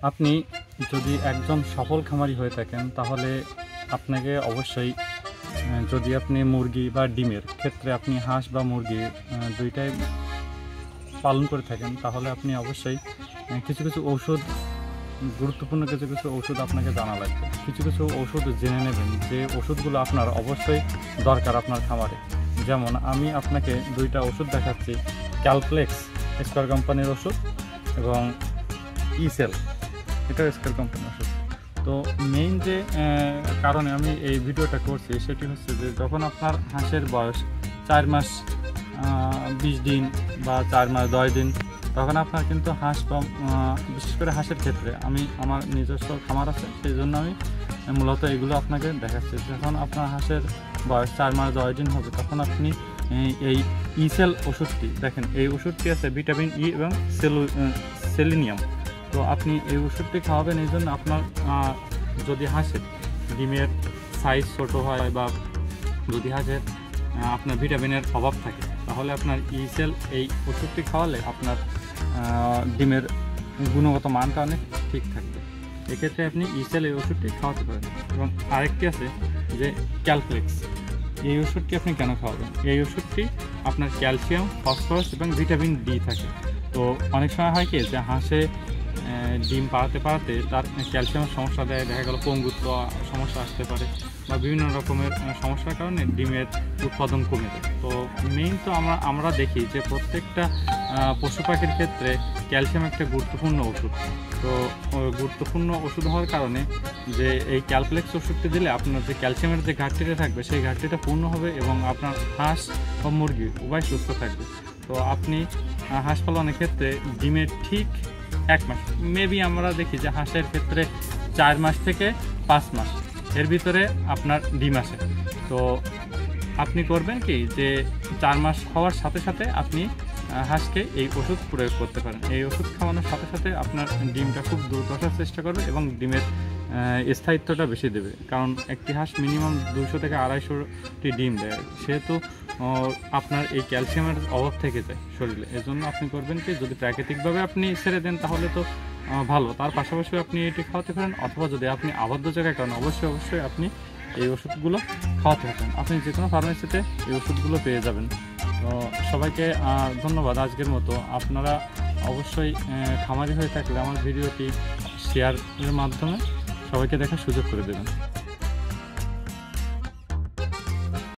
আপনি যদি একজন সফল খামারি হয়ে থাকেন তাহলে আপনাকে অবশ্যই যদি আপনি মুরগি বা ডিমের ক্ষেত্রে আপনি হাঁস বা মুরগি দুইটাই পালন করে থাকেন তাহলে আপনি অবশ্যই কিছু কিছু ঔষধ গুরুত্বপূর্ণ কিছু ওষুধ আপনাকে জানা লাগবে। কিছু ওষুধ জেনে নেবেন যে ওষুধগুলো আপনার অবশ্যই দরকার আপনার খামারে। যেমন আমি আপনাকে দুইটা ওষুধ দেখাচ্ছি, ক্যালপ্লেক্স স্কয়ার কোম্পানির ওষুধ এবং ইসেল, এটাও স্কয়ার কোম্পানির ওষুধ। তো মেইন যে কারণে আমি এই ভিডিওটা করছি সেটি হচ্ছে যে যখন আপনার হাঁসের বয়স 4 মাস 20 দিন বা 4 মাস 10 দিন, তখন আপনার কিন্তু হাঁস বা বিশেষ করে হাঁসের ক্ষেত্রে আমি আমার নিজস্ব খামার আছে, সেই জন্য আমি মূলত এগুলো আপনাকে দেখাচ্ছি। যখন আপনার হাঁসের বয়স 4 মাস 10 দিন হবে তখন আপনি এই ইসেল ওষুধটি দেখেন, এই ওষুধটি আছে ভিটামিন ই এবং সেলিনিয়াম। তো আপনি এই ওষুধটি খাওয়াবেন এই জন্য আপনার যদি হাঁসের ডিমের সাইজ ছোটো হয় বা যদি হাঁসের আপনার ভিটামিনের অভাব থাকে তাহলে আপনার ইসেল এই ওষুধটি খাওয়ালে আপনার ডিমের গুণগত মানটা অনেক ঠিক থাকবে। এক্ষেত্রে আপনি ইসেল এই ওষুধটি খাওয়াতে পারেন। এবং আরেকটি আছে যে ক্যালপ্লেক্স, এই ওষুধটি আপনি কেন খাওয়াবেন? এই ওষুধটি আপনার ক্যালসিয়াম, ফসফরাস এবং ভিটামিন ডি থাকে। তো অনেক সময় হয় কি যে হাঁসে ডিম পাড়াতে তার ক্যালসিয়ামের সমস্যা দেয়, দেখা গেল পঙ্গুত্ব সমস্যা আসতে পারে বা বিভিন্ন রকমের সমস্যার কারণে ডিমের উৎপাদন কমে যায়। তো মেইন তো আমরা দেখি যে প্রত্যেকটা পশু পাখির ক্ষেত্রে ক্যালসিয়াম একটা গুরুত্বপূর্ণ ওষুধ। তো গুরুত্বপূর্ণ ওষুধ হওয়ার কারণে যে এই ক্যালপ্লেক্স ওষুধটি দিলে আপনার যে ক্যালসিয়ামের যে ঘাটতিটা থাকবে সেই ঘাটতিটা পূর্ণ হবে এবং আপনার হাঁস বা মুরগি উভয় সুস্থ থাকবে। তো আপনি হাঁস পালনের ক্ষেত্রে ডিমের ঠিক 1 মাস, মেবি আমরা দেখি যে হাঁসের ক্ষেত্রে 4 মাস থেকে 5 মাস এর ভিতরে আপনার ডিম আসে। তো আপনি করবেন কি যে 4 মাস হওয়ার সাথে সাথে আপনি হাঁসকে এই ওষুধ প্রয়োগ করতে পারেন। এই ওষুধ খাওয়ানোর সাথে সাথে আপনার ডিমটা খুব দ্রুত আসার চেষ্টা করবে এবং ডিমের স্থায়িত্বটা বেশি দেবে। কারণ একটি হাঁস মিনিমাম 200 থেকে 250টি ডিম দেয়, সেহেতু আপনার এই ক্যালসিয়ামের অভাব থেকে যায় শরীরে। এজন্য আপনি করবেন কি, যদি প্রাকৃতিকভাবে আপনি ছেড়ে দেন তাহলে তো ভালো, তার পাশাপাশি আপনি এটি খাওয়াতে পারেন, অথবা যদি আপনি আবদ্ধ জায়গায় করেন অবশ্যই আপনি এই ওষুধগুলো খাওয়াতে পারেন। আপনি যে কোনো ফার্মেসিতে এই ওষুধগুলো পেয়ে যাবেন। তো সবাইকে ধন্যবাদ আজকের মতো। আপনারা অবশ্যই খামারি হয়ে থাকলে আমার ভিডিওটি শেয়ারের মাধ্যমে সবাইকে দেখার সুযোগ করে দেবেন।